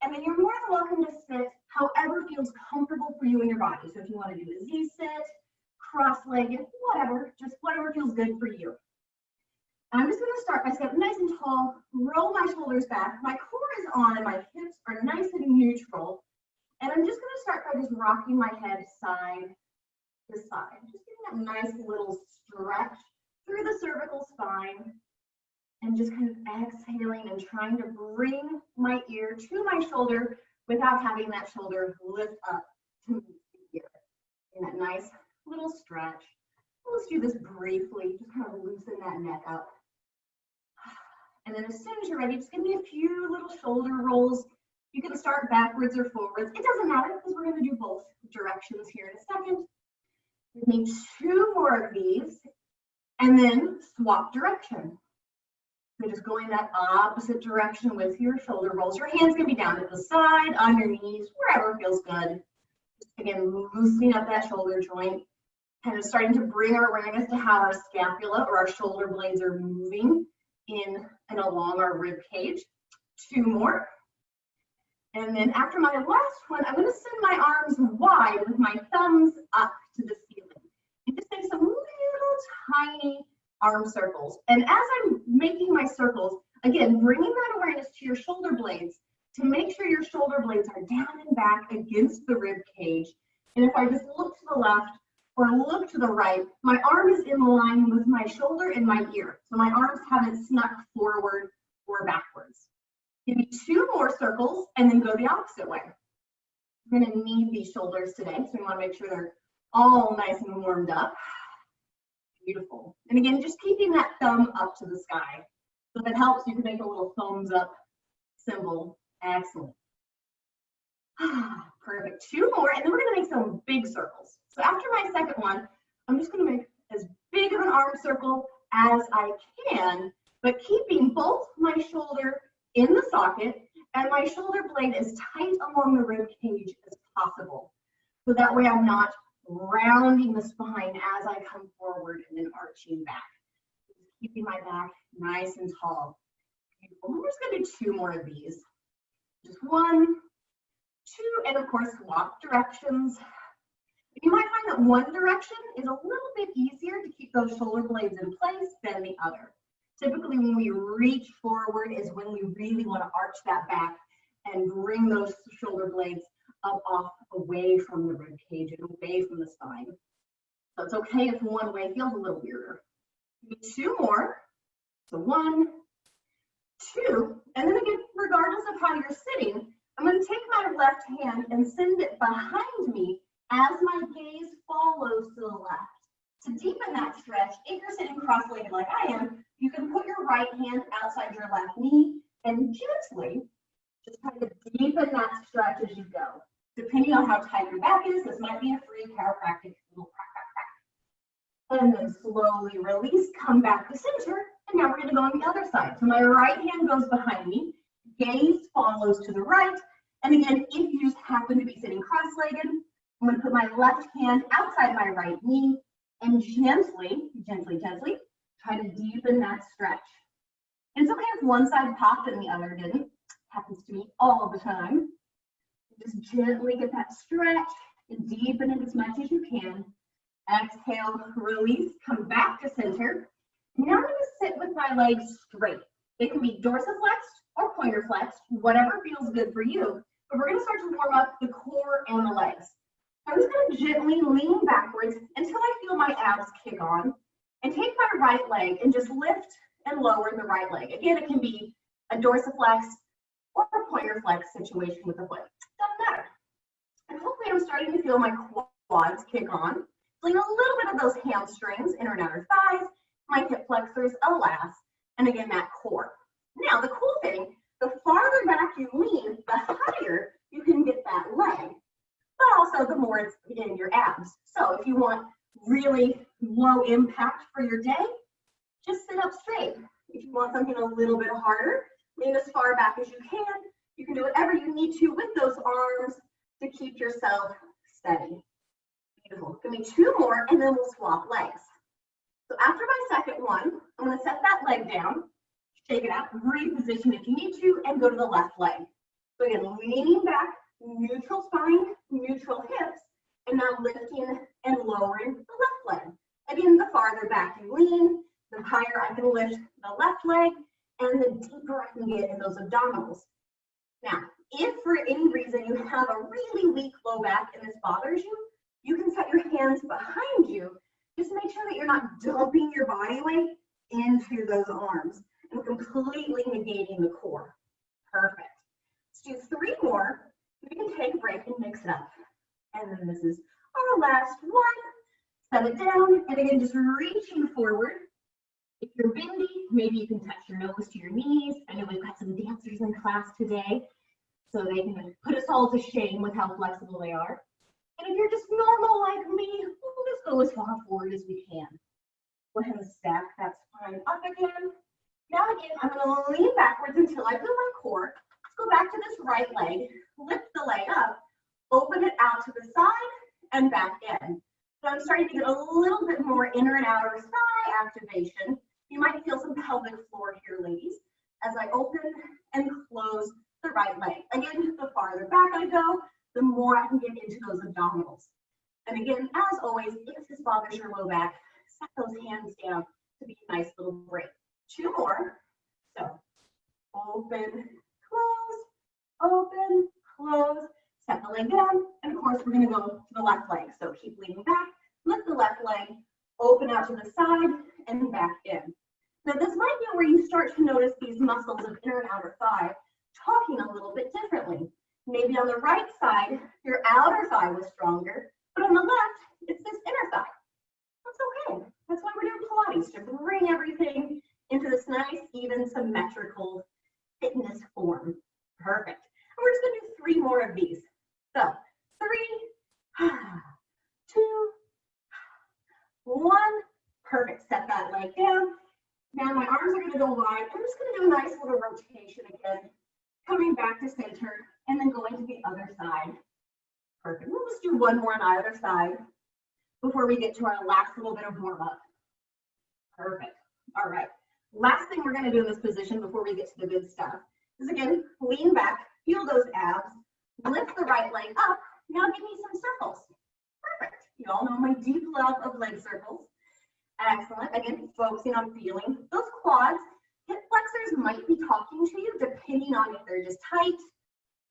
And then you're more than welcome to sit however feels comfortable for you and your body. So if you want to do a Z sit, cross-legged, whatever, just whatever feels good for you. I'm just going to start by sitting nice and tall, roll my shoulders back. My core is on and my hips are nice and neutral. And I'm just going to start by just rocking my head side to side. Just getting that nice little stretch through the cervical spine. And just kind of exhaling and trying to bring my ear to my shoulder without having that shoulder lift up to meet the ear. In that nice little stretch. Let's do this briefly, just kind of loosen that neck up. And then as soon as you're ready, just give me a few little shoulder rolls. You can start backwards or forwards. It doesn't matter because we're going to do both directions here in a second. Give me 2 more of these and then swap direction. So just going that opposite direction with your shoulder rolls. Your hands can be down at the side, on your knees, wherever feels good. Just again, loosening up that shoulder joint. Kind of starting to bring our awareness to how our scapula or our shoulder blades are moving in and along our rib cage. 2 more. And then after my last one, I'm going to send my arms wide with my thumbs up to the ceiling. And just make some little tiny arm circles. And as I'm making my circles, again, bringing that awareness to your shoulder blades to make sure your shoulder blades are down and back against the rib cage. And if I just look to the left or look to the right, my arm is in line with my shoulder and my ear. So my arms haven't snuck forward or backwards. Give me 2 more circles and then go the opposite way. We're going to need these shoulders today, so we want to make sure they're all nice and warmed up. Beautiful. And again, just keeping that thumb up to the sky. So if it helps, you can make a little thumbs up symbol. Excellent. Perfect. 2 more, and then we're going to make some big circles. So after my second one, I'm just going to make as big of an arm circle as I can, but keeping both my shoulder in the socket and my shoulder blade as tight along the rib cage as possible. So that way I'm not rounding the spine as I come forward and then arching back. Keeping my back nice and tall. Beautiful. We're just going to do 2 more of these. Just 1, 2, and of course swap directions. You might find that one direction is a little bit easier to keep those shoulder blades in place than the other. Typically when we reach forward is when we really want to arch that back and bring those shoulder blades up off away from the rib cage and away from the spine. So it's okay if one way feels a little weirder. 2 more. So 1, 2, and then again, regardless of how you're sitting, I'm going to take my left hand and send it behind me as my gaze follows to the left. To deepen that stretch, if you're sitting cross-legged like I am, you can put your right hand outside your left knee and gently just kind of deepen that stretch as you go. Depending on how tight your back is, this might be a free chiropractic little crack, crack, crack. And then slowly release, come back to center, and now we're going to go on the other side. So my right hand goes behind me, gaze follows to the right, and again, if you just happen to be sitting cross-legged, I'm going to put my left hand outside my right knee and gently, gently, gently try to deepen that stretch. And it's okay if one side popped and the other didn't. Happens to me all the time. Just gently get that stretch and deepen it as much as you can. Exhale, release, come back to center. Now I'm going to sit with my legs straight. They can be dorsiflexed or pointer flexed, whatever feels good for you. But we're going to start to warm up the core and the legs. I'm just going to gently lean backwards until I feel my abs kick on. And take my right leg and just lift and lower the right leg. Again, it can be a dorsiflex or a pointer flex situation with the foot. Doesn't matter. And hopefully I'm starting to feel my quads kick on. Feeling a little bit of those hamstrings, inner and outer thighs, my hip flexors, alas, and again, that core. Now, the cool thing, the farther back you lean, the higher you can get that leg, but also the more it's in your abs. So if you want really low impact for your day, just sit up straight. If you want something a little bit harder, lean as far back as you can. You can do whatever you need to with those arms to keep yourself steady. Beautiful. Give me 2 more and then we'll swap legs. So after my second one, I'm going to set that leg down, shake it out, reposition if you need to, and go to the left leg. So again, leaning back, neutral spine, neutral hips, and now lifting and lowering the left leg. Again, the farther back you lean, the higher I can lift the left leg, and the deeper I can get in those abdominals. Now, if for any reason you have a really weak low back and this bothers you, you can set your hands behind you. Just make sure that you're not dumping your body weight into those arms and completely negating the core. Perfect. Let's do 3 more. We can take a break and mix it up. And then this is our last one. Set it down, and again, just reaching forward. If you're bendy, maybe you can touch your nose to your knees. I know we've got some dancers in class today, so they can put us all to shame with how flexible they are. And if you're just normal like me, we'll just go as far forward as we can. Go ahead and stack that spine up again. Now again, I'm going to lean backwards until I feel my core. Let's go back to this right leg, lift the leg up, open it out to the side and back in. So I'm starting to get a little bit more inner and outer thigh activation. You might feel some pelvic floor here, ladies, as I open and close the right leg. Again, the farther back I go, the more I can get into those abdominals. And again, as always, if this bothers your low back, set those hands down to be a nice little break. 2 more. So open, close, set the leg down, and of course we're going to go to the left leg. So keep leaning back, lift the left leg, open out to the side, and back in. Now this might be where you start to notice these muscles of inner and outer thigh talking a little bit differently. Maybe on the right side, your outer thigh was stronger, but on the left, it's this inner thigh. That's okay. That's why we're doing Pilates, to bring everything into this nice, even, symmetrical fitness form. Perfect. And we're just going to do 3 more of these. So 3, 2, 1. Perfect. Set that leg down. Now my arms are going to go wide. I'm just going to do a nice little rotation again, coming back to center and then going to the other side. Perfect. We'll just do 1 more on either side before we get to our last little bit of warm up. Perfect. All right. Last thing we're going to do in this position before we get to the good stuff is, again, lean back, feel those abs, lift the right leg up. Now give me some circles. Perfect. You all know my deep love of leg circles. Excellent. Again, focusing on feeling those quads. Hip flexors might be talking to you depending on if they're just tight.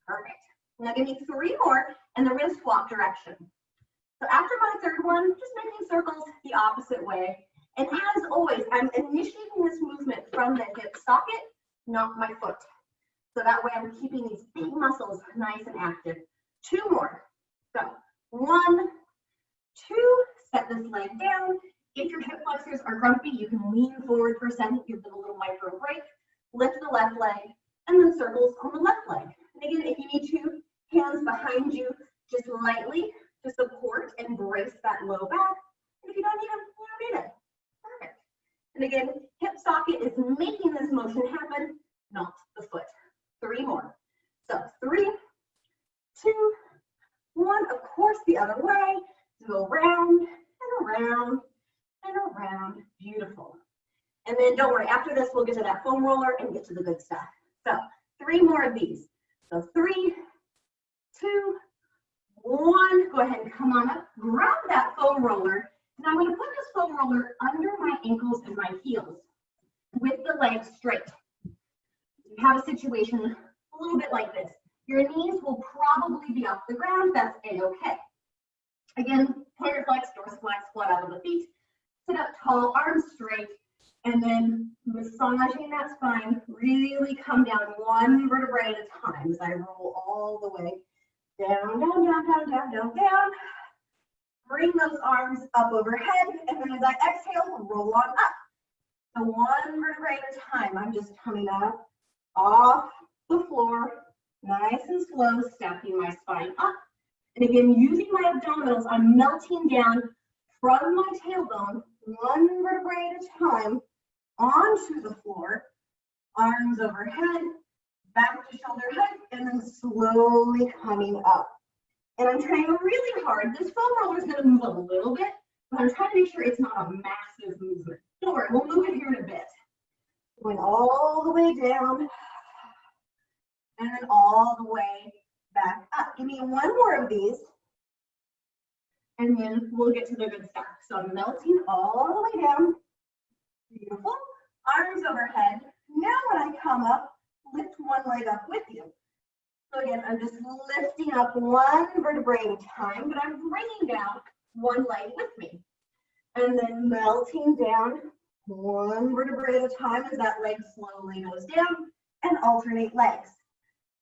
Perfect. Now give me 3 more, and then we're going to swap direction. So after my 3rd one, just making circles the opposite way. And as always, I'm initiating this movement from the hip socket, not my foot. So that way I'm keeping these big muscles nice and active. 2 more. So 1, 2, set this leg down. If your hip flexors are grumpy, you can lean forward for a second, give them a little micro break, lift the left leg, and then circles on the left leg. And again, if you need to, hands behind you, just lightly to support and brace that low back. And if you don't need them, you don't need it. Perfect. And again, hip socket is making this motion happen, not the foot. 3 more. So 3, 2, 1. Of course, the other way. Go round and around and around. Beautiful. And then don't worry, after this, we'll get to that foam roller and get to the good stuff. So 3 more of these. So 3, 2, 1. Go ahead and come on up. Grab that foam roller. And I'm going to put this foam roller under my ankles and my heels with the legs straight. You have a situation a little bit like this. Your knees will probably be off the ground. That's a-okay. Again, plantar flex, dorsiflex, flat out of the feet. Sit up tall, arms straight, and then massaging that spine. Really come down 1 vertebrae at a time as I roll all the way down, down, down, down, down, down, down. Bring those arms up overhead, and then as I exhale, roll on up. So 1 vertebrae at a time. I'm just coming up off the floor, nice and slow, stepping my spine up. And again, using my abdominals, I'm melting down from my tailbone, 1 vertebrae at a time, onto the floor, arms overhead, back to shoulder height, and then slowly coming up. And I'm trying really hard. This foam roller is going to move a little bit, but I'm trying to make sure it's not a massive movement. Don't worry, we'll move it here in a bit. Going all the way down and then all the way back up. Give me one more of these, and then we'll get to the good stuff. So I'm melting all the way down. Beautiful. Arms overhead. Now when I come up, lift one leg up with you. So again, I'm just lifting up one vertebrae at a time, but I'm bringing down one leg with me. And then melting down one vertebrae at a time as that leg slowly goes down, and alternate legs.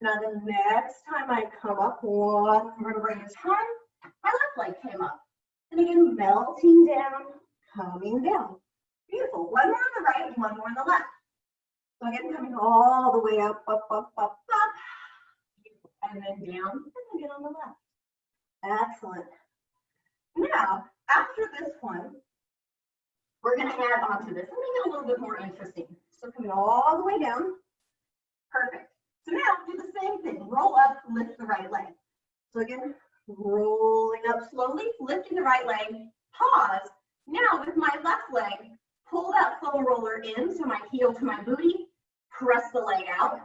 Now the next time I come up, one vertebrae at a time, my left leg came up. And again, melting down, coming down. Beautiful. One more on the right and one more on the left. So again, coming all the way up, up, up, up, up. And then down, and again on the left. Excellent. Now, after this one, we're going to add on to this and make it a little bit more interesting. So coming all the way down. Perfect. So now do the same thing. Roll up, lift the right leg. So again, rolling up slowly, lifting the right leg, pause. Now with my left leg, pull that foam roller in, so my heel to my booty, press the leg out,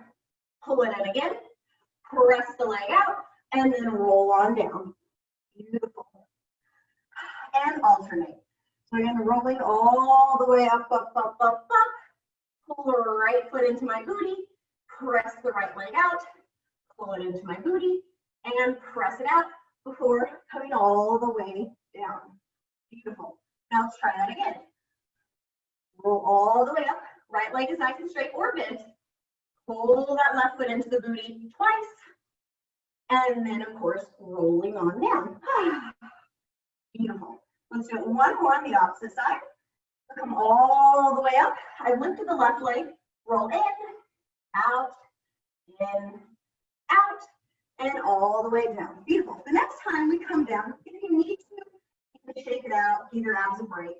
pull it in again, press the leg out, and then roll on down. Beautiful. And alternate. So again, rolling all the way up, up, up, up, up, pull the right foot into my booty, press the right leg out, pull it into my booty, and press it out before coming all the way down. Beautiful. Now let's try that again. Roll all the way up. Right leg is nice and straight or bent. Pull that left foot into the booty twice. And then, of course, rolling on down. Beautiful. Let's do it one more on the opposite side. Come all the way up. I lifted the left leg. Roll in, out, and all the way down. Beautiful. The next time we come down, if you need to, you can shake it out, give your abs a break.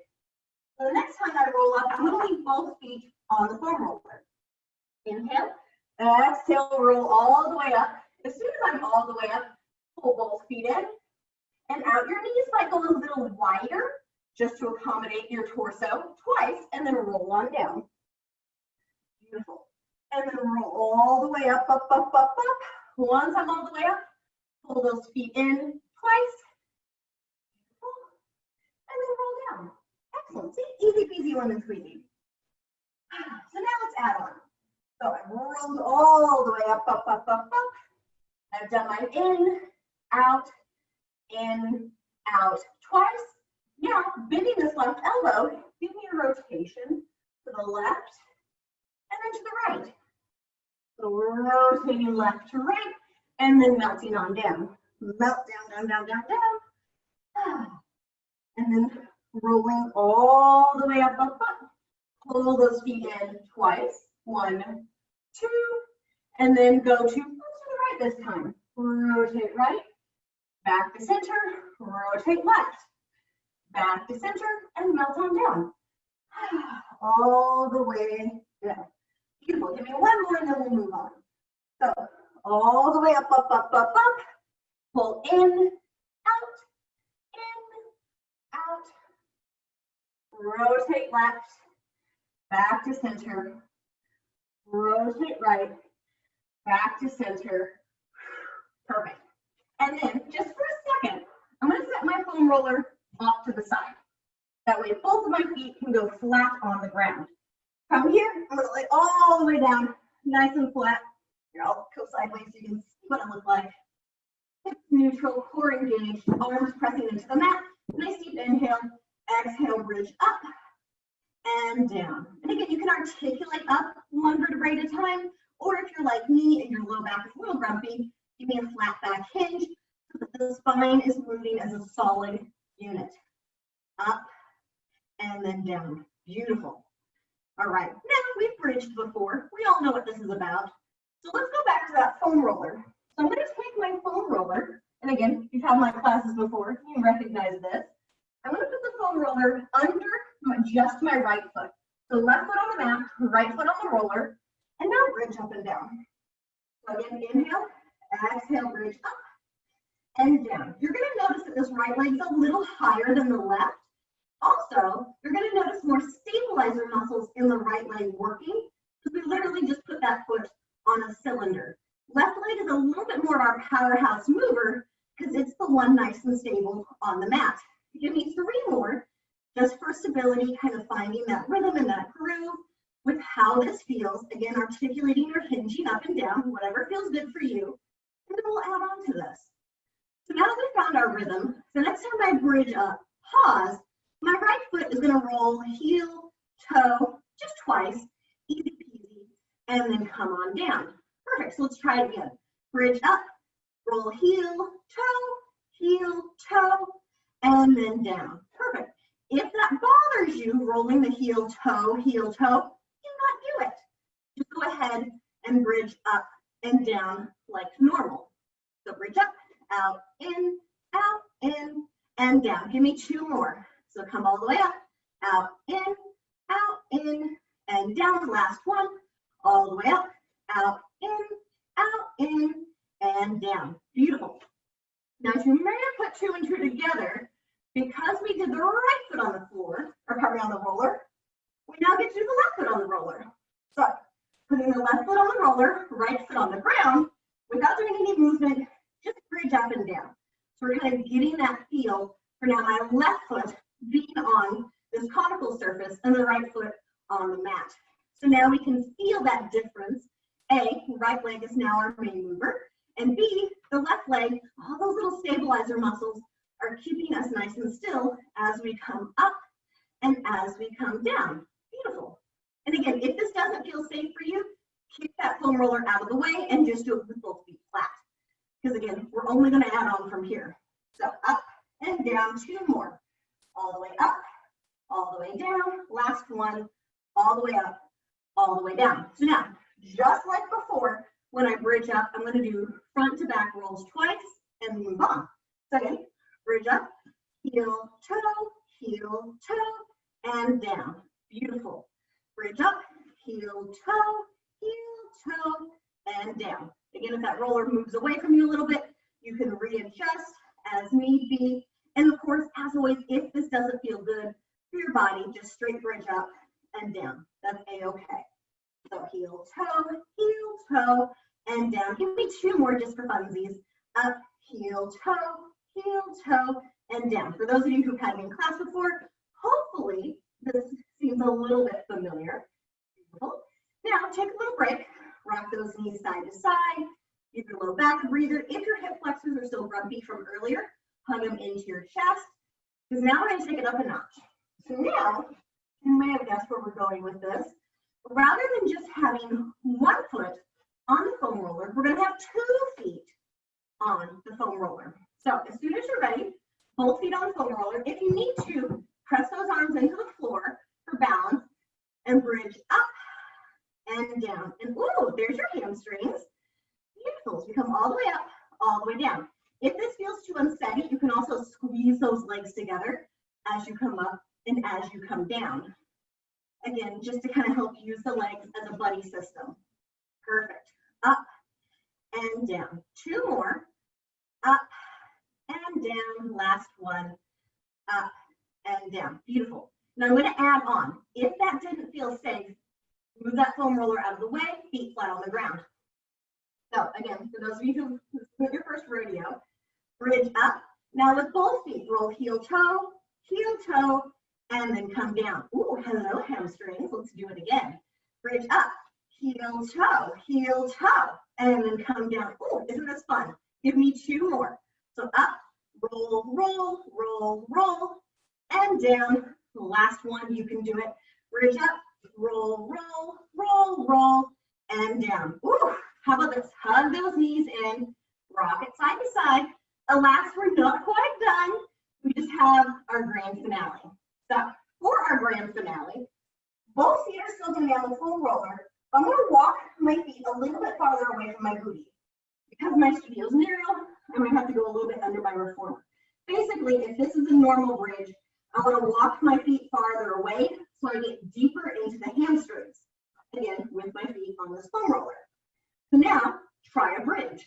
So the next time I roll up, I'm going to leave both feet on the foam roller. Inhale, exhale, roll all the way up. As soon as I'm all the way up, pull both feet in and out. Your knees might go a little wider just to accommodate your torso twice, and then roll on down. Beautiful. And then roll all the way up, up, up, up, up. Once I'm all the way up, pull those feet in twice. And then roll down. Excellent. See, easy peasy lemon squeezy. So now let's add on. So I've rolled all the way up, up, up, up, up. I've done my in, out, twice. Now, bending this left elbow, give me a rotation to the left and then to the right. So we're rotating left to right and then melting on down. Melt down, down, down, down, down. And then rolling all the way up, up, up. Pull those feet in twice. 1, 2, and then go to the right this time. Rotate right, back to center, rotate left, back to center, and melt on down. All the way down. Beautiful. Give me one more and then we'll move on. So all the way up, up, up, up, up. Pull in, out. Rotate left, back to center. Rotate right, back to center. Perfect. And then just for a second, I'm going to set my foam roller off to the side. That way both of my feet can go flat on the ground. From here, I'm going to lay all the way down, nice and flat. Here, I'll go sideways so you can see what it looks like. Hips neutral, core engaged, arms pressing into the mat. Nice deep inhale, exhale, bridge up and down. And again, you can articulate up one vertebrae at a time, or if you're like me and your low back is a little grumpy, give me a flat back hinge so that the spine is moving as a solid unit. Up and then down. Beautiful. All right, now we've bridged before. We all know what this is about. So let's go back to that foam roller. So I'm going to take my foam roller, and again, if you've had my classes before, you recognize this. I'm going to put the foam roller under just my right foot. So left foot on the mat, right foot on the roller, and now bridge up and down. So again, inhale, exhale, bridge up and down. You're going to notice that this right leg is a little higher than the left. Also, you're going to notice more stabilizer muscles in the right leg working because we literally just put that foot on a cylinder. Left leg is a little bit more of our powerhouse mover because it's the one nice and stable on the mat. Give me 3 more just for stability, kind of finding that rhythm and that groove with how this feels. Again, articulating or hinging up and down, whatever feels good for you. And then we'll add on to this. So now that we've found our rhythm, the next time I bridge up, pause, my right foot is going to roll heel, toe, just twice, easy peasy, and then come on down. Perfect, so let's try it again. Bridge up, roll heel, toe, and then down. Perfect. If that bothers you, rolling the heel, toe, do not do it. Just go ahead and bridge up and down like normal. So bridge up, out, in, and down. Give me 2 more. So come all the way up, out, in, and down. Last one, all the way up, out, in, and down. Beautiful. Now, as you may have put 2 and 2 together, because we did the right foot on the floor, or pardon me, on the roller, we now get to do the left foot on the roller. So, putting the left foot on the roller, right foot on the ground, without doing any movement, just bridge up and down. So we're kind of getting that feel for now my left foot being on this conical surface and the right foot on the mat. So now we can feel that difference. A, right leg is now our main mover, and B, the left leg, all those little stabilizer muscles are keeping us nice and still as we come up and as we come down. Beautiful. And again, if this doesn't feel safe for you, kick that foam roller out of the way and just do it with both feet flat. Because again, we're only going to add on from here. So up and down, 2 more. All the way up, all the way down. Last one, all the way up, all the way down. So now, just like before, when I bridge up, I'm going to do front to back rolls twice and move on. So again, bridge up, heel, toe, and down. Beautiful. Bridge up, heel, toe, and down. Again, if that roller moves away from you a little bit, you can readjust as need be. And of course, as always, if this doesn't feel good for your body, just straight bridge up and down. That's a-okay. So heel, toe, and down. Give me 2 more just for funsies. Up, heel, toe, and down. For those of you who've had me in class before, hopefully this seems a little bit familiar. Beautiful. Now take a little break. Rock those knees side to side. Give your low back a breather. If your hip flexors are still grumpy from earlier, hug them into your chest. Because now we're going to take it up a notch. So now, you may have guessed where we're going with this. Rather than just having 1 foot on the foam roller, we're going to have 2 feet on the foam roller. So as soon as you're ready, both feet on the foam roller. If you need to, press those arms into the floor for balance and bridge up and down. And ooh, there's your hamstrings. Beautiful. So you come all the way up, all the way down. If this feels too unsteady, you can also squeeze those legs together as you come up and as you come down. Again, just to kind of help use the legs as a buddy system. Perfect. Up and down. 2 more. Up and down. Last one. Up and down. Beautiful. Now I'm going to add on. If that didn't feel safe, move that foam roller out of the way, feet flat on the ground. So again, for those of you who've put your first rodeo, bridge up. Now with both feet, roll heel, toe, and then come down. Ooh, hello hamstrings. Let's do it again. Bridge up, heel, toe, and then come down. Ooh, isn't this fun? Give me 2 more. So up, roll, and down. The last one, you can do it. Bridge up, roll, and down. Ooh, how about this? Hug those knees in, rock it side to side. Alas, we're not quite done. We just have our grand finale. So for our grand finale, both feet are still going to be on the foam roller. I'm going to walk my feet a little bit farther away from my booty. Because my studio is narrow, I'm going to have to go a little bit under my reformer. Basically, if this is a normal bridge, I want to walk my feet farther away so I get deeper into the hamstrings. Again, with my feet on this foam roller. So now, try a bridge.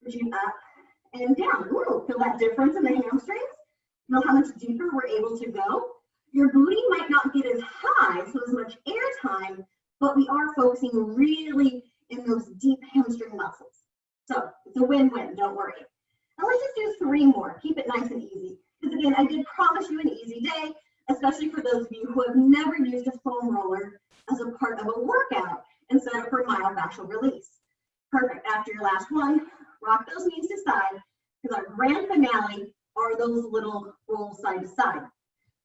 Bridging up and down. Ooh, feel that difference in the hamstrings? Feel how much deeper we're able to go? Your booty might not get as high, so as much air time, but we are focusing really in those deep hamstring muscles. So it's a win-win, don't worry. Now let's just do 3 more. Keep it nice and easy. Because again, I did promise you an easy day, especially for those of you who have never used a foam roller as a part of a workout and set up for myofascial release. Perfect. After your last one, rock those knees to side, because our grand finale are those little rolls side to side.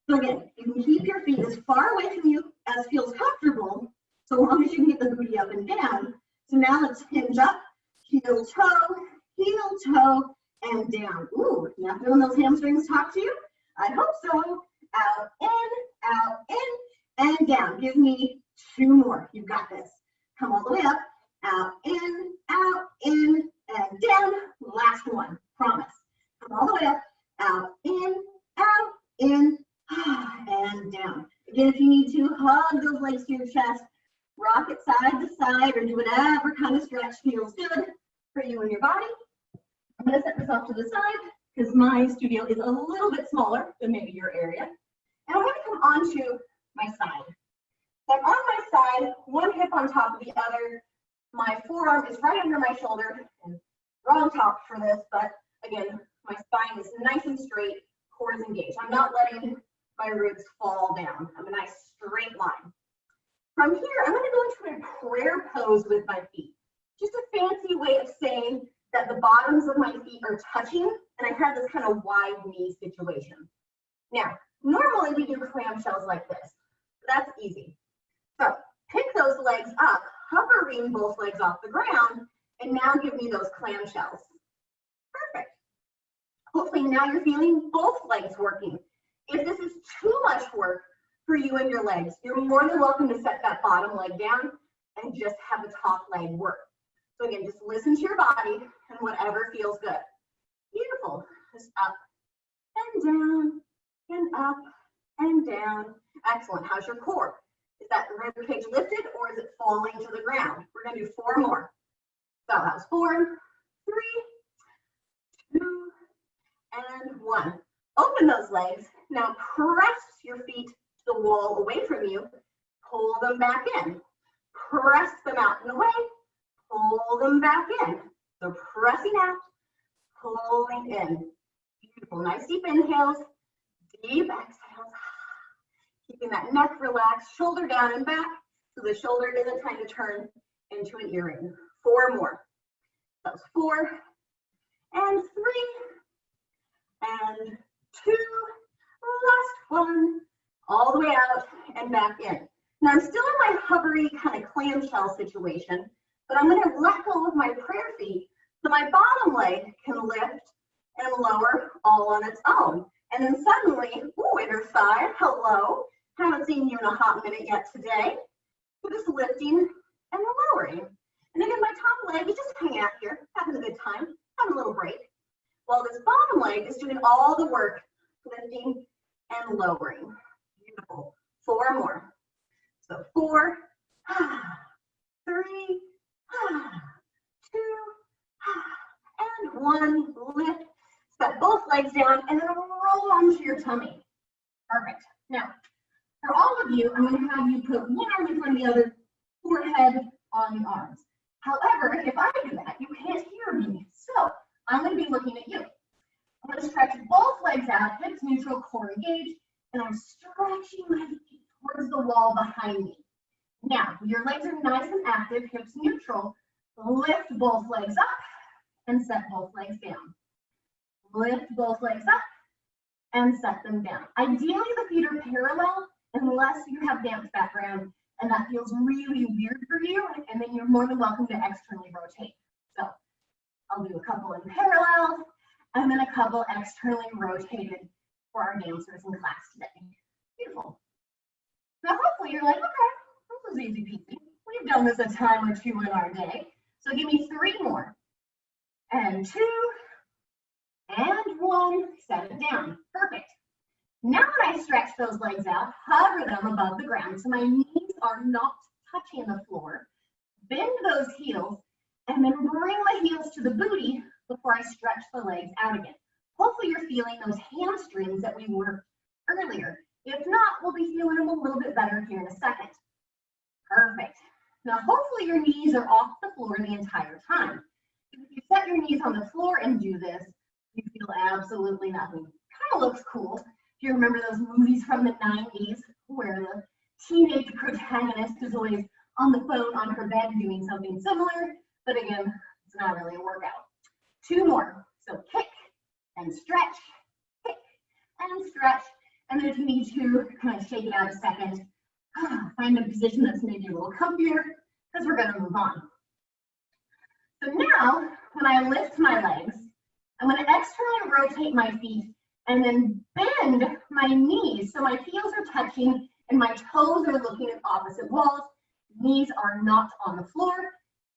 So again, you can keep your feet as far away from you as feels comfortable, so long as you can get the booty up and down. So now let's hinge up, heel toe, and down. Ooh, now feeling those hamstrings talk to you? I hope so. Out, in, and down. Give me 2 more. You've got this. Come all the way up, out, in, and down. Last one, promise. Come all the way up, out, in, and down. Again, if you need to, hug those legs to your chest, rock it side to side, or do whatever kind of stretch feels good for you and your body. I'm going to set this off to the side because my studio is a little bit smaller than maybe your area. And I'm going to come onto my side. So I'm on my side, one hip on top of the other. My forearm is right under my shoulder, and wrong top for this, but again, my spine is nice and straight, core is engaged. I'm not letting my ribs fall down. I'm a nice straight line. From here, I'm going to go into a prayer pose with my feet. Just a fancy way of saying that the bottoms of my feet are touching, and I have this kind of wide knee situation. Now, normally we do clam shells like this. That's easy. So pick those legs up, hovering both legs off the ground, and now give me those clam shells. Perfect. Hopefully now you're feeling both legs working. If this is too much work for you and your legs, you're more than welcome to set that bottom leg down and just have the top leg work. So again, just listen to your body and whatever feels good. Beautiful. Just up and down and up and down. Excellent. How's your core? Is that rib cage lifted or is it falling to the ground? We're going to do 4 more. So that was 4, 3, 2, and 1. Open those legs. Now press your feet to the wall away from you. Pull them back in. Press them out and away. Pull them back in. So pressing out, pulling in. Beautiful. Nice deep inhales, deep exhales. Keeping that neck relaxed, shoulder down and back, so the shoulder isn't trying to turn into an earring. 4 more. That was 4, and 3, and 2. Last one. All the way out and back in. Now I'm still in my hovery kind of clamshell situation, but I'm going to let go of my prayer feet so my bottom leg can lift and lower all on its own. And then suddenly, ooh, inner thigh, hello. Haven't seen you in a hot minute yet today. So just lifting and lowering. And again, my top leg is just hanging out here, having a good time, having a little break. While this bottom leg is doing all the work, lifting and lowering. Beautiful. 4 more. So 4, 3, 2, and 1. Lift. Set both legs down and then roll onto your tummy. Perfect. Now, for all of you, I'm going to have you put one arm in front of the other, forehead on the arms. However, if I do that, you can't hear me. So I'm going to be looking at you. I'm going to stretch both legs out, hips neutral, core engaged, and I'm stretching my feet towards the wall behind me. Now, your legs are nice and active, hips neutral. Lift both legs up and set both legs down. Lift both legs up and set them down. Ideally, the feet are parallel unless you have dance background and that feels really weird for you, and then you're more than welcome to externally rotate. So I'll do a couple in parallel and then a couple externally rotated for our dancers in class today. Beautiful. Now, hopefully you're like, okay, this was easy peasy. We've done this a time or 2 in our day. So give me 3 more. And 2, and 1, set it down. Perfect. Now when I stretch those legs out, hover them above the ground so my knees are not touching the floor. Bend those heels, and then bring the heels to the booty before I stretch the legs out again. Hopefully you're feeling those hamstrings that we worked earlier. If not, we'll be feeling them a little bit better here in a second. Perfect. Now hopefully your knees are off the floor the entire time. If you set your knees on the floor and do this, you feel absolutely nothing. Kind of looks cool. If you remember those movies from the 90s where the teenage protagonist is always on the phone on her bed doing something similar, but again, it's not really a workout. 2 more. So kick and stretch, kick and stretch. And then if you need to kind of shake it out a second, find a position that's maybe a little comfier because we're going to move on. So now, when I lift my legs, I'm going to externally rotate my feet and then bend my knees so my heels are touching and my toes are looking at opposite walls. Knees are not on the floor.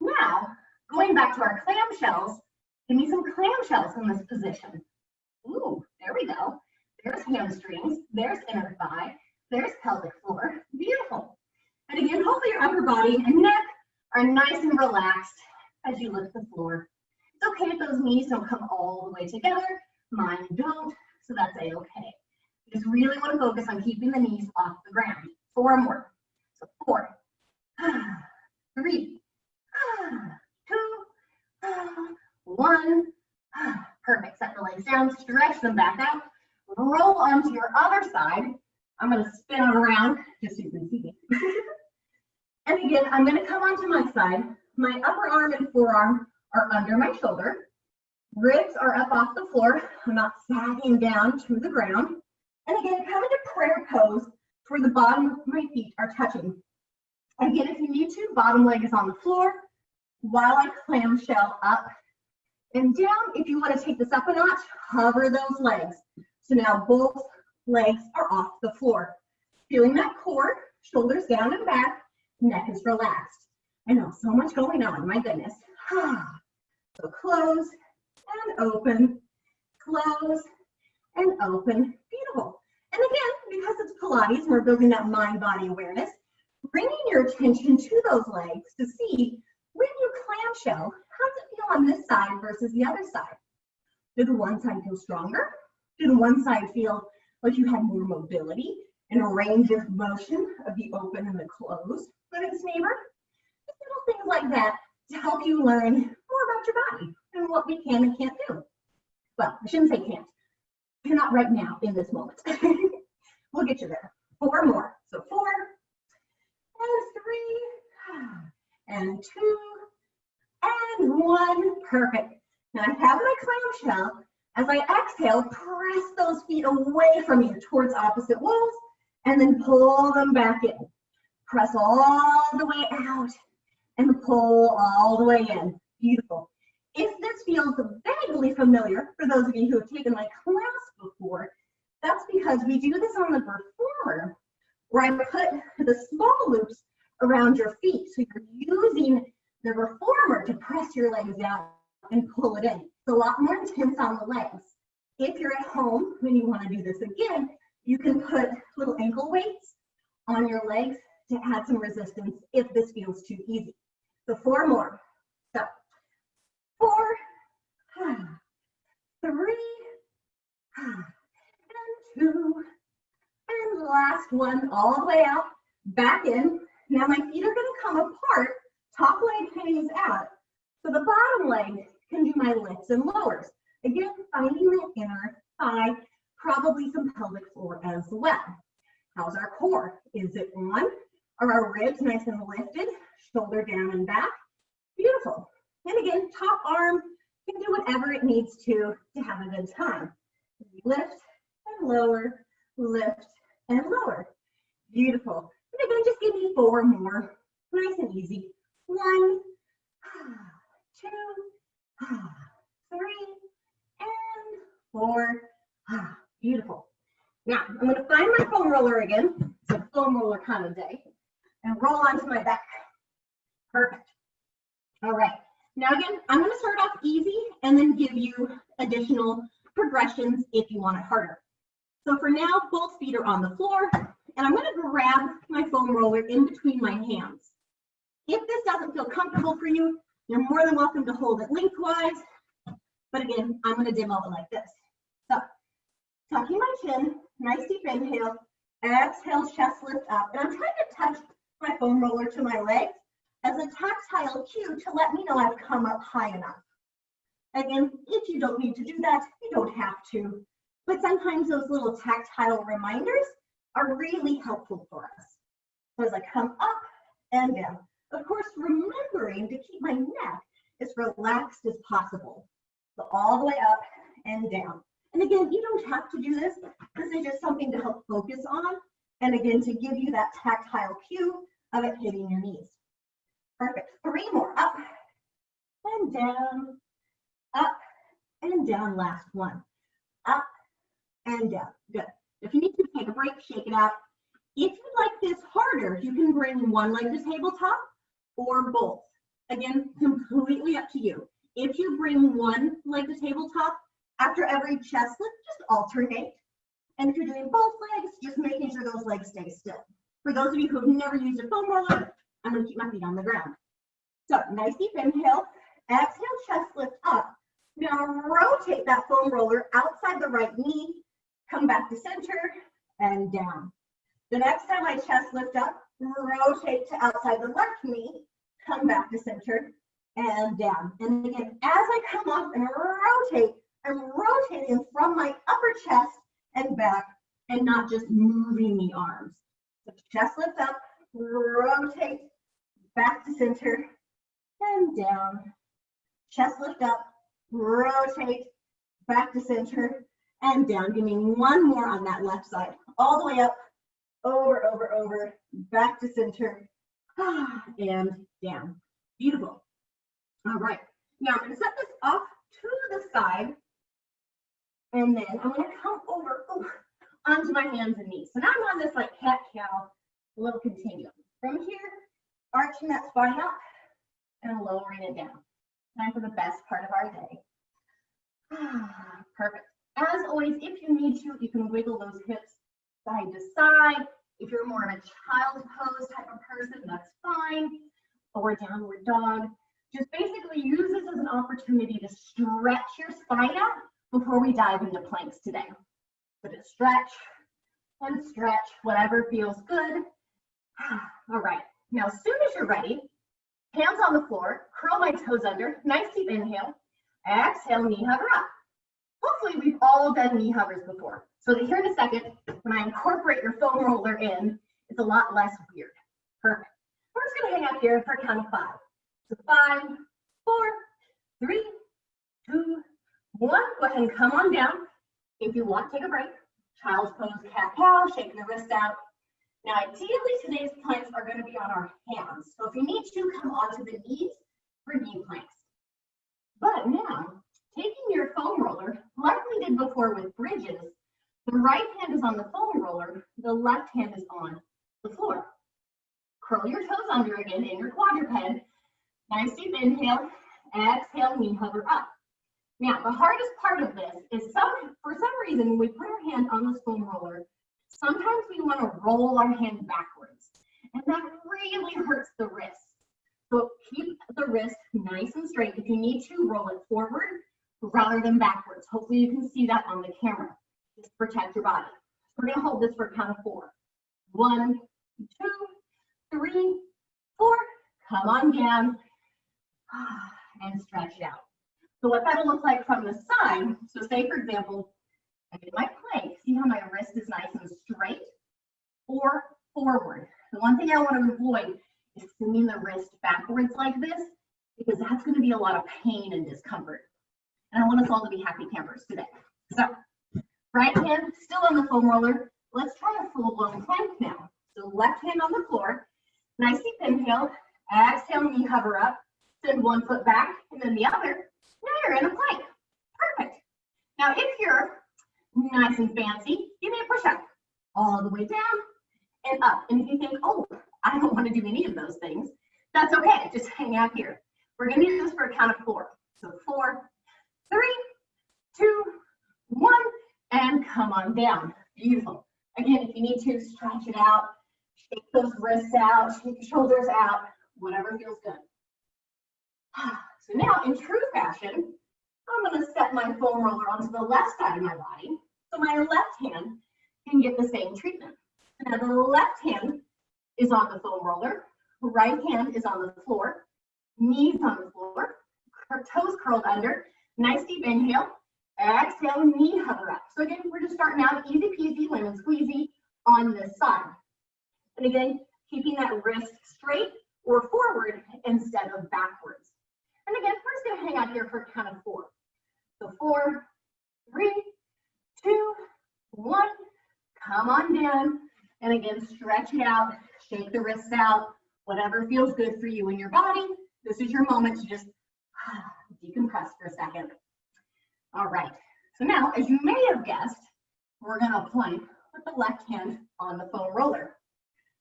Now, going back to our clam shells, give me some clam shells in this position. Ooh, there we go. There's hamstrings, there's inner thigh, there's pelvic floor. Beautiful. And again, hopefully your upper body and neck are nice and relaxed as you lift the floor. It's okay if those knees don't come all the way together. Mine don't, so that's a-okay. You just really want to focus on keeping the knees off the ground. 4 more. So 4, 3, 2, 1. Perfect. Set the legs down, stretch them back out. Roll onto your other side. I'm going to spin it around just so you can see me. And again, I'm going to come onto my side. My upper arm and forearm are under my shoulder. Ribs are up off the floor. I'm not sagging down to the ground. And again, come into prayer pose where the bottom of my feet are touching. Again, if you need to, bottom leg is on the floor while I clamshell up and down. If you want to take this up a notch, hover those legs. So now both legs are off the floor. Feeling that core, shoulders down and back, neck is relaxed. I know, so much going on, my goodness. So close and open, close and open. Beautiful. And again, because it's Pilates, we're building that mind-body awareness, bringing your attention to those legs to see when you clamshell, how does it feel on this side versus the other side? Did the one side feel stronger? Did one side feel like you had more mobility and a range of motion of the open and the close than its neighbor? Just little things like that to help you learn more about your body and what we can and can't do. Well, I shouldn't say can't. You're not right now in this moment. We'll get you there. 4 more. So 4 and 3 and 2 and 1. Perfect. Now I have my clamshell. As I exhale, press those feet away from you towards opposite walls and then pull them back in. Press all the way out and pull all the way in. Beautiful. If this feels vaguely familiar, for those of you who have taken my class before, that's because we do this on the reformer, where I put the small loops around your feet. So you're using the reformer to press your legs out and pull it in. It's a lot more intense on the legs. If you're at home and you want to do this again, you can put little ankle weights on your legs to add some resistance if this feels too easy. So 4 more. So 4, 3, and 2, and the last one, all the way out, back in. Now my feet are going to come apart, top leg hangs out. So the bottom leg can do my lifts and lowers. Again, finding the inner thigh, probably some pelvic floor as well. How's our core? Is it on? Are our ribs nice and lifted? Shoulder down and back? Beautiful. And again, top arm can do whatever it needs to have a good time. Lift and lower, lift and lower. Beautiful. And again, just give me 4 more. Nice and easy. 1, 2, 3, and 4. Beautiful. Now, I'm going to find my foam roller again. It's a foam roller kind of day. And roll onto my back. Perfect. All right. Now again, I'm going to start off easy and then give you additional progressions if you want it harder. So for now, both feet are on the floor, and I'm going to grab my foam roller in between my hands. If this doesn't feel comfortable for you, you're more than welcome to hold it lengthwise. But again, I'm going to demo it like this. So tucking my chin, nice deep inhale, exhale, chest lift up. And I'm trying to touch my foam roller to my legs as a tactile cue to let me know I've come up high enough. Again, if you don't need to do that, you don't have to. But sometimes those little tactile reminders are really helpful for us. So as I come up and down, of course, remembering to keep my neck as relaxed as possible. So all the way up and down. And again, you don't have to do this. This is just something to help focus on. And again, to give you that tactile cue of it hitting your knees. Perfect. 3 more. Up and down. Up and down. Last one. Up and down. Good. If you need to take a break, shake it out. If you like this harder, you can bring one leg to tabletop or both. Again, completely up to you. If you bring one leg to tabletop, after every chest lift, just alternate. And if you're doing both legs, just making sure those legs stay still. For those of you who have never used a foam roller, I'm going to keep my feet on the ground. So nice deep inhale, exhale, chest lift up. Now rotate that foam roller outside the right knee, come back to center and down. The next time I chest lift up, rotate to outside the left knee, come back to center and down. And again, as I come up and rotate, I'm rotating from my upper chest and back and not just moving the arms. So chest lift up, rotate, back to center and down. Chest lift up, rotate, back to center and down. Give me one more on that left side. All the way up, over, over, over, back to center and down. Beautiful. All right. Now I'm going to set this off to the side. And then I'm going to come over onto my hands and knees. So now I'm on this like cat-cow little continuum. From here, arching that spine up and lowering it down. Time for the best part of our day. Perfect. As always, if you need to, you can wiggle those hips side to side. If you're more of a child pose type of person, that's fine. Or downward dog. Just basically use this as an opportunity to stretch your spine out before we dive into planks today. So just stretch and stretch, whatever feels good. All right, now as soon as you're ready, hands on the floor, curl my toes under, nice deep inhale, exhale, knee hover up. Hopefully we've all done knee hovers before. So that here in a second, when I incorporate your foam roller in, it's a lot less weird. Perfect. We're just gonna hang out here for a count of 5. So 5, 4, 3, 2, 1, go ahead and come on down. If you want, take a break. Child's pose, cat-cow, shaking the wrists out. Now, ideally, today's planks are going to be on our hands. So if you need to, come onto the knees for knee planks. But now, taking your foam roller, like we did before with bridges, the right hand is on the foam roller, the left hand is on the floor. Curl your toes under again in your quadruped. Nice deep inhale, exhale, knee hover up. Now, the hardest part of this is for some reason, when we put our hand on this foam roller, sometimes we want to roll our hand backwards, and that really hurts the wrist. So keep the wrist nice and straight. If you need to, roll it forward rather than backwards. Hopefully you can see that on the camera. Just protect your body. We're going to hold this for a count of 4. 1, 2, 3, 4. Come on down and stretch it out. So what that'll look like from the side, so say for example, I did my plank, see how my wrist is nice and straight, or forward. The one thing I want to avoid is sending the wrist backwards like this, because that's going to be a lot of pain and discomfort. And I want us all to be happy campers today. So right hand still on the foam roller. Let's try a full-blown plank now. So left hand on the floor, nice deep inhale, exhale, knee hover up, send one foot back, and then the other. Now you're in a plank. Perfect. Now if you're nice and fancy, give me a push-up. All the way down and up. And if you think, oh, I don't want to do any of those things, that's okay. Just hang out here. We're going to do this for a count of 4. So 4, 3, 2, 1, and come on down. Beautiful. Again, if you need to, stretch it out, shake those wrists out, shake your shoulders out, whatever feels good. So now, in true fashion, I'm going to set my foam roller onto the left side of my body, so my left hand can get the same treatment. Now, the left hand is on the foam roller, right hand is on the floor, knees on the floor, toes curled under, Nice deep inhale. Exhale, knee hover up. So again, we're just starting out easy peasy, lemon squeezy on this side. And again, keeping that wrist straight or forward instead of backwards. And again, we're just gonna hang out here for a count of 4. So 4, 3, 2, 1, come on down. And again, stretch it out, shake the wrists out, whatever feels good for you and your body. This is your moment to just decompress for a second. All right, so now, as you may have guessed, we're gonna plank with the left hand on the foam roller.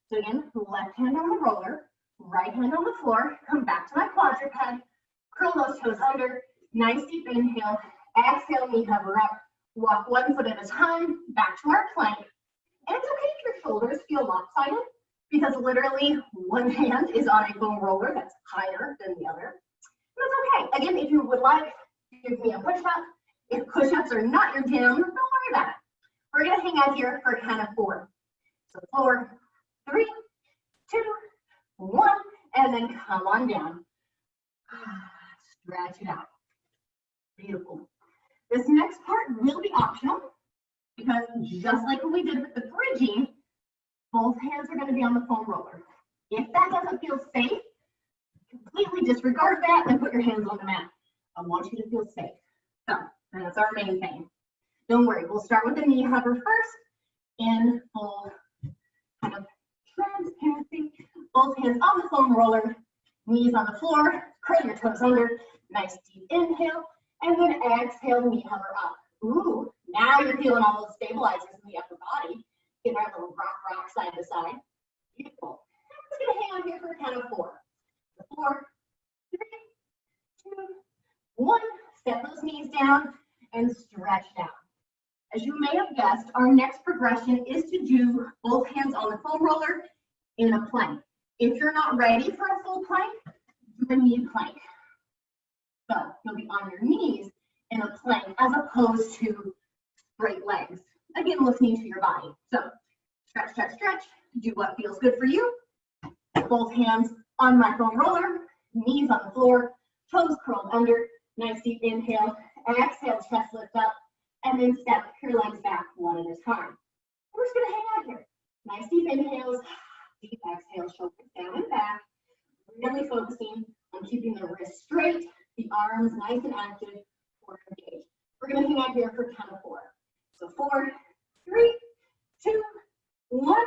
So again, left hand on the roller, right hand on the floor, come back to my quadruped, curl those toes under, nice deep inhale, exhale, knee hover up, walk 1 foot at a time, back to our plank. And it's okay if your shoulders feel lopsided, because literally one hand is on a foam roller that's higher than the other. That's okay. Again, if you would like, give me a push-up. If push-ups are not your jam, don't worry about it. We're gonna hang out here for a count of 4. So 4, 3, 2, 1, and then come on down. Stretch it out. Beautiful. This next part will be optional, because just like what we did with the bridging, both hands are gonna be on the foam roller. If that doesn't feel safe, completely disregard that and put your hands on the mat. I want you to feel safe. So that's our main thing. Don't worry, we'll start with the knee hover first in full kind of transparency. Both hands on the foam roller, knees on the floor, curl your toes under, nice deep inhale, and then exhale, knee hover up. Ooh, now you're feeling all those stabilizers in the upper body. Get our little rock side to side. Beautiful. I'm just gonna hang on here for a count of 4. 4, 3, 2, 1. Step those knees down and stretch down. As you may have guessed, our next progression is to do both hands on the foam roller in a plank. If you're not ready for a full plank, do a knee plank. So you'll be on your knees in a plank as opposed to straight legs. Again, listening to your body. So stretch, stretch, stretch. Do what feels good for you. Both hands on my foam roller, knees on the floor, toes curled under. Nice deep inhale, exhale, chest lift up, and then step your legs back 1 at a time. We're just gonna hang out here. Nice deep inhales, deep exhales, shoulders down and back. Really focusing on keeping the wrists straight, the arms nice and active, core engaged. We're gonna hang out here for a count of 4. So 4, 3, 2, 1.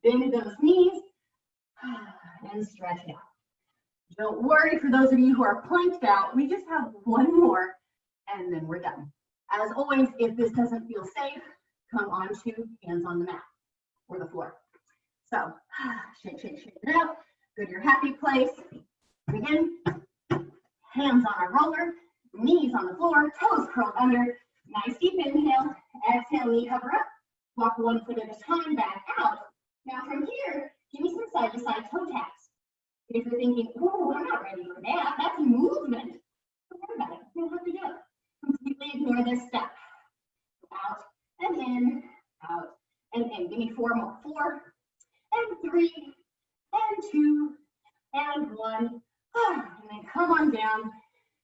Bend those knees and stretch it out. Don't worry, for those of you who are planked out, we just have 1 more and then we're done. As always, if this doesn't feel safe, come onto hands on the mat or the floor. So shake, shake, shake it out. Go to your happy place. Again, hands on our roller, knees on the floor, toes curled under. Nice deep inhale, exhale, knee hover up. Walk 1 foot at a time, back out. Now from here, give me some side to side toe taps. If you're thinking, oh, I'm not ready for that, that's movement. Don't worry about it. You don't have to do it. Completely ignore this step. Out and in, out and in. Give me 4 more. 4 and 3 and 2 and 1. And then come on down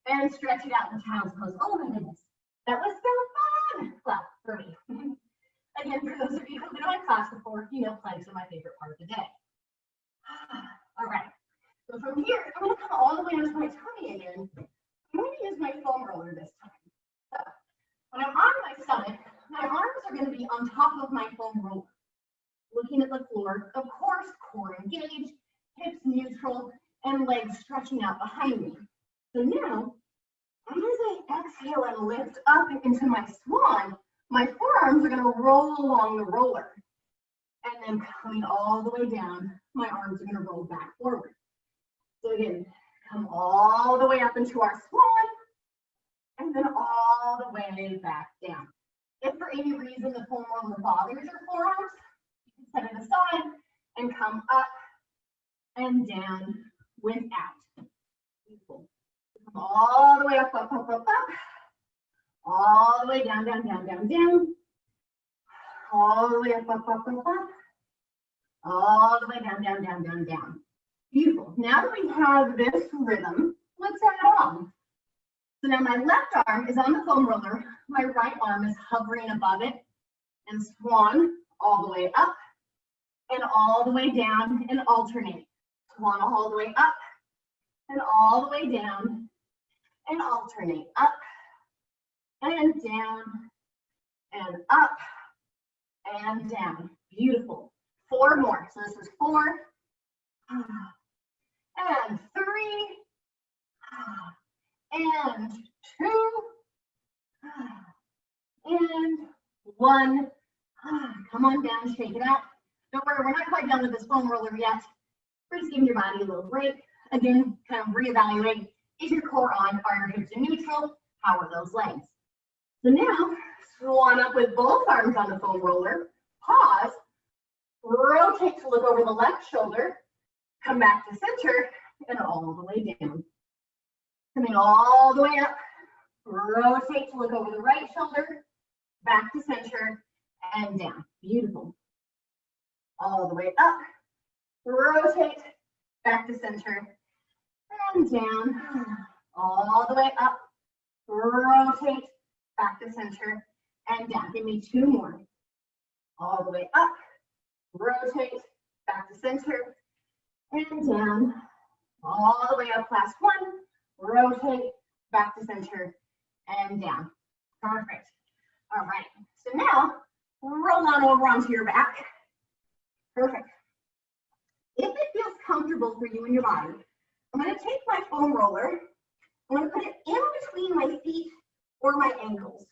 and stretch it out in child's pose. Oh my goodness. That was so fun. Well, for me. Again, for those of you who've been on my class before, you know planks are my favorite part of the day. All right. So from here, I'm going to come all the way onto my tummy again. I'm going to use my foam roller this time. So when I'm on my stomach, my arms are going to be on top of my foam roller, looking at the floor. Of course, core engaged, hips neutral, and legs stretching out behind me. So now, as I exhale and lift up into my swan, my forearms are going to roll along the roller. And then coming all the way down, my arms are going to roll back forward. So again, come all the way up into our swan, and then all the way back down. If for any reason the foam roller bothers your forearms, you can set it aside and come up and down without. Beautiful. Come all the way up, up, up, up, up. All the way down, down, down, down, down. All the way up, up, up, up, up. All the way down, down, down, down, down. Beautiful. Now that we have this rhythm, let's add on. So now my left arm is on the foam roller. My right arm is hovering above it, and swan all the way up and all the way down and alternate. Swan all the way up and all the way down and alternate. Up and down and up and down. Beautiful. 4 more. So this is 4 and 3 and 2 and 1. Come on down, shake it out. Don't worry, we're not quite done with this foam roller yet. We're just giving your body a little break. Again, kind of reevaluate. Is your core on? Are your hips in neutral? How are those legs? So now, swan up with both arms on the foam roller. Pause. Rotate to look over the left shoulder. Come back to center and all the way down. Coming all the way up. Rotate to look over the right shoulder. Back to center and down. Beautiful. All the way up. Rotate back to center and down. All the way up. Rotate back to center and down. Give me 2 more. All the way up. Rotate back to center and down. All the way up. Last 1. Rotate back to center and down. Perfect. All right. So now roll on over onto your back. Perfect. If it feels comfortable for you and your body, I'm going to take my foam roller. I'm going to put it in between my feet or my ankles.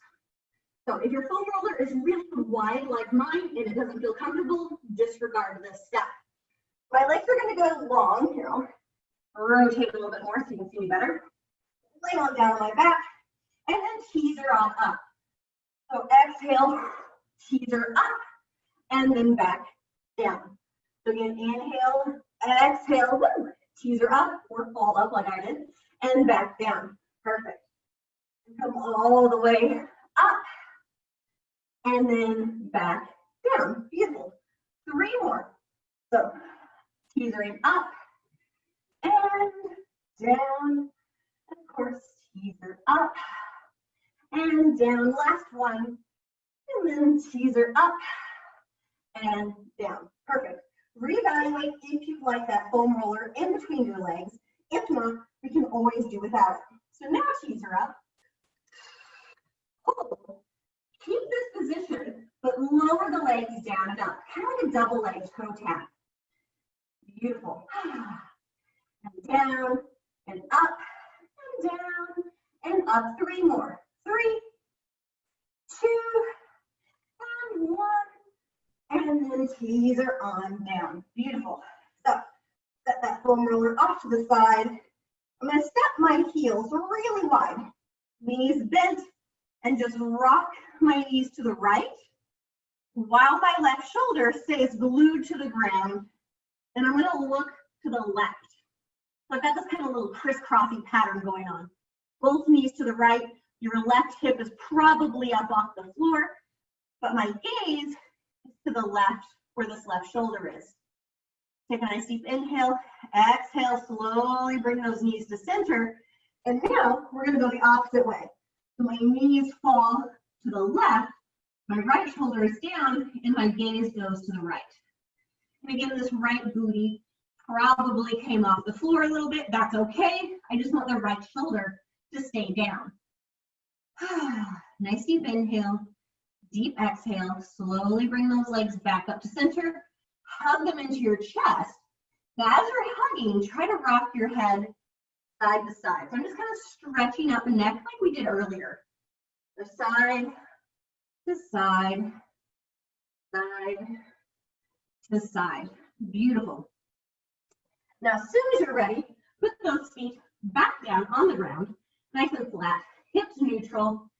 So if your foam roller is really wide like mine and it doesn't feel comfortable, disregard this step. My legs are going to go long. Here, I'll rotate a little bit more so you can see me better. Lay on down on my back and then teaser on up. So exhale, teaser up, and then back down. So again, inhale, exhale, teaser up or fall up like I did, and back down. Perfect. Come all the way up, and then back down. Beautiful. 3 more. So teasering up and down. Of course, teaser up and down. Last 1. And then teaser up and down. Perfect. Reevaluate if you like that foam roller in between your legs. If not, we can always do without it. So now teaser up. Hold. Keep this position, but lower the legs down and up. Kind of like a double-legged toe tap. Beautiful. And down and up and down and up. 3 more. 3, 2, and 1. And then teaser on down. Beautiful. So set that foam roller off to the side. I'm going to step my heels really wide. Knees bent and just rock my knees to the right while my left shoulder stays glued to the ground. And I'm going to look to the left. So I've got this kind of little crisscrossy pattern going on. Both knees to the right. Your left hip is probably up off the floor, but my gaze is to the left where this left shoulder is. Take a nice deep inhale, exhale, slowly bring those knees to center. And now we're going to go the opposite way. So my knees fall to the left, my right shoulder is down, and my gaze goes to the right. And again, this right booty probably came off the floor a little bit. That's okay. I just want the right shoulder to stay down. Nice deep inhale, deep exhale. Slowly bring those legs back up to center. Hug them into your chest. Now, as you're hugging, try to rock your head side to side. So I'm just kind of stretching out the neck like we did earlier. The side to side, side to side. Beautiful. Now, as soon as you're ready, put those feet back down on the ground, nice and flat, hips neutral.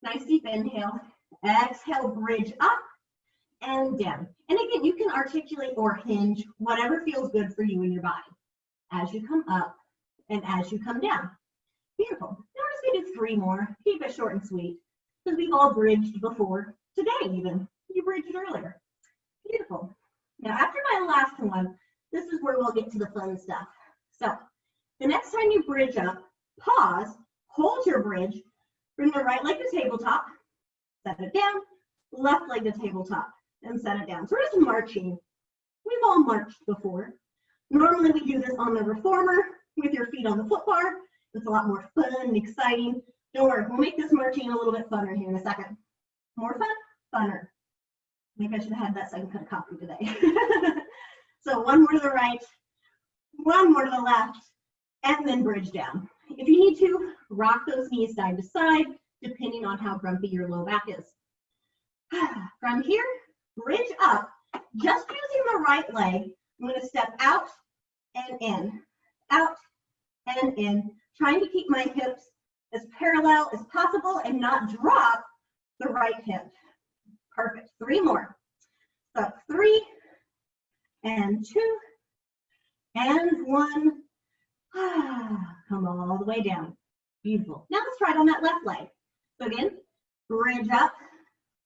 Nice deep inhale. Exhale, bridge up and down. And again, you can articulate or hinge, whatever feels good for you in your body, as you come up and as you come down. Beautiful. Now we're just going to do 3 more. Keep it short and sweet, because we've all bridged before. Today even, you bridged earlier. Beautiful. Now after my last one, this is where we'll get to the fun stuff. So the next time you bridge up, pause, hold your bridge, bring the right leg to tabletop, set it down, left leg to tabletop, and set it down. So we're just marching. We've all marched before. Normally we do this on the reformer with your feet on the foot bar. It's a lot more fun and exciting. Don't worry, we'll make this marching a little bit funner here in a second. More fun, funner. Maybe I should have had that so I can cut a copy today. So one more to the right, one more to the left, and then bridge down. If you need to, rock those knees side to side, depending on how grumpy your low back is. From here, bridge up. Just using the right leg, I'm going to step out and in, out and in, trying to keep my hips as parallel as possible and not drop the right hip. Perfect. 3 more. So 3 and 2 and 1. Come all the way down. Beautiful. Now let's try it on that left leg. So again, bridge up.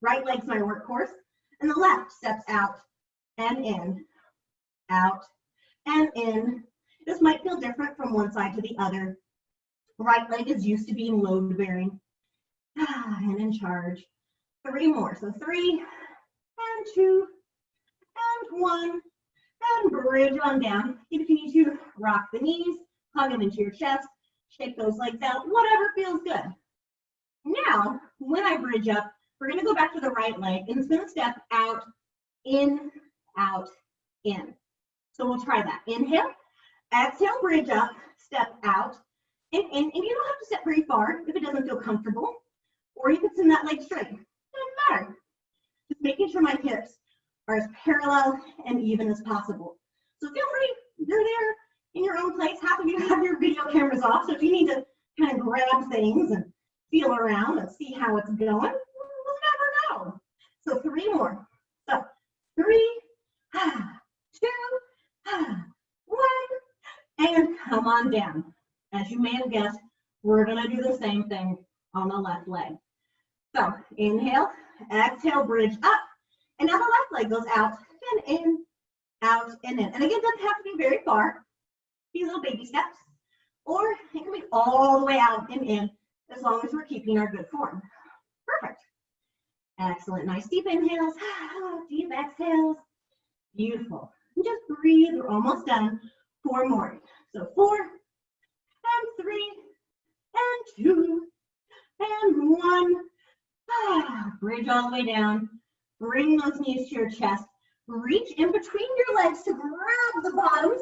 Right leg's my workhorse, and the left steps out and in, out and in. This might feel different from one side to the other. Right leg is used to being load bearing and in charge. 3 more. So 3 and 2 and 1 and bridge on down. If you need to, rock the knees, hug them into your chest, shake those legs out, whatever feels good. Now, when I bridge up, we're going to go back to the right leg and it's going to step out, in, out, in. So we'll try that. Inhale, exhale, bridge up, step out, and in. And you don't have to step very far if it doesn't feel comfortable, or you can send that leg straight. Doesn't matter. Just making sure my hips are as parallel and even as possible. So feel free, you're there in your own place. Half of you have your video cameras off, so if you need to kind of grab things and feel around and see how it's going, we'll never know. So 3 more. So 3, 2, 1, and come on down. As you may have guessed, we're going to do the same thing on the left leg. So inhale, exhale, bridge up, and now the left leg goes out and in, out and in. And again, it doesn't have to be very far. These little baby steps, or it can be all the way out and in, as long as we're keeping our good form. Perfect. Excellent. Nice deep inhales, deep exhales. Beautiful. And just breathe. We're almost done. 4 more. So 4 and 3 and 2 and 1. Bridge all the way down. Bring those knees to your chest. Reach in between your legs to grab the bottoms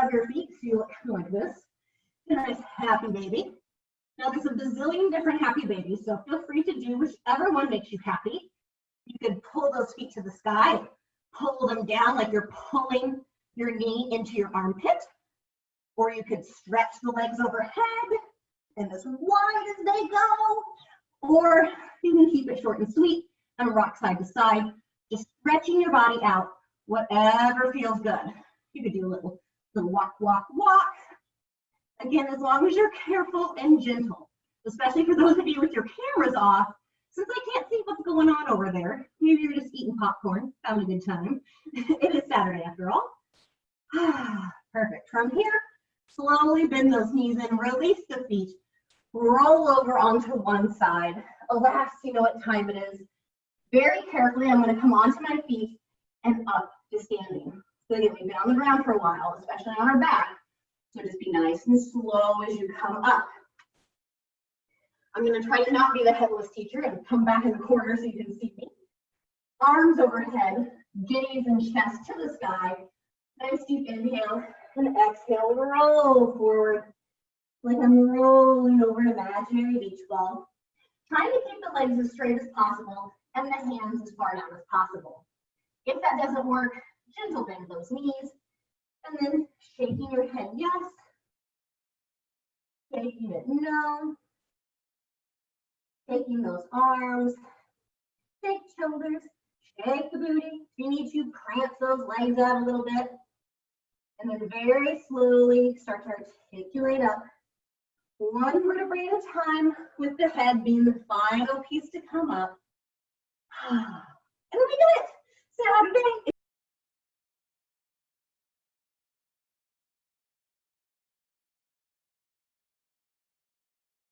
of your feet. So you look like this. A nice happy baby. Now there's a bazillion different happy babies, so feel free to do whichever one makes you happy. You could pull those feet to the sky, pull them down like you're pulling your knee into your armpit, or you could stretch the legs overhead and as wide as they go, or you can keep it short and sweet and rock side to side, just stretching your body out, whatever feels good. You could do a little walk, walk, walk. Again, as long as you're careful and gentle, especially for those of you with your cameras off, since I can't see what's going on over there. Maybe you're just eating popcorn, having a good time. It is Saturday after all. Perfect. From here, slowly bend those knees in, release the feet, roll over onto one side. Alas, you know what time it is. Very carefully, I'm going to come onto my feet and up to standing. So again, we've been on the ground for a while, especially on our back. So just be nice and slow as you come up. I'm going to try to not be the headless teacher and come back in the corner so you can see me. Arms overhead, gaze and chest to the sky. Nice deep inhale and exhale. Roll forward like I'm rolling over an imaginary beach ball. Trying to keep the legs as straight as possible and the hands as far down as possible. If that doesn't work, gentle bend those knees. And then shaking your head yes, shaking it no, shaking those arms, shake shoulders, shake the booty. If you need to, prance those legs out a little bit. And then very slowly start to articulate up. One vertebrae at a time, with the head being the final piece to come up. And then we do it. Saturday.